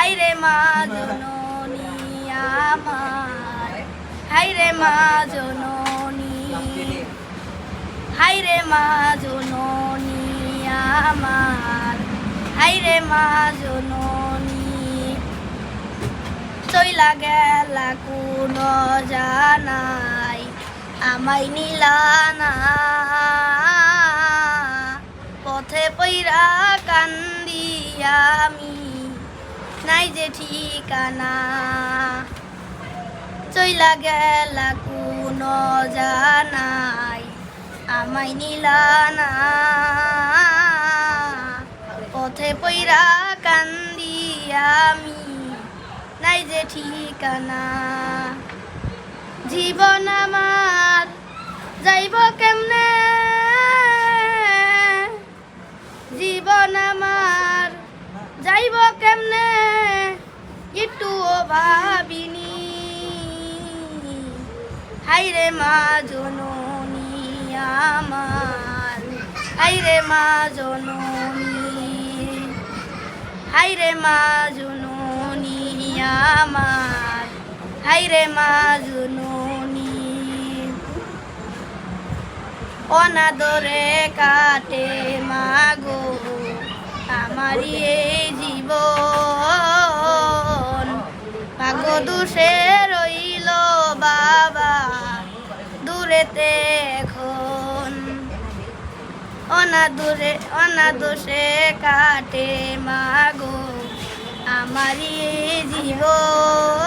হাইরে মা জননী আমার, হাইরে মা জননী, হাইরে মা জননী আমার, হাইরে মা জননী। চইলা গেলা কোন জানাই আমায় নিলা না, পথে পইরা কান্দি আমি নাই যে ঠিকানা। চইলা গেলা কোন জানাই আমায় নিলা না, পথে পইরা কান্দি আমি নাই যে ঠিকানা। জীবন আমার যাইব কেমনে, জীবন আমার যাইব কেমনে একটুও ভাবিনি। হাইরে মা জননী আমার, হাইরে মা জননী, হাইরে মা জননী আমার, হাইরে মা জননী। অনাদরে কাটে মাগো আমারই এই জীবন, ভাগ্য দোষে রইল বাবা দূরেতে এখন। অনাদোষে কাটে মাগো আমারই এই জীবন,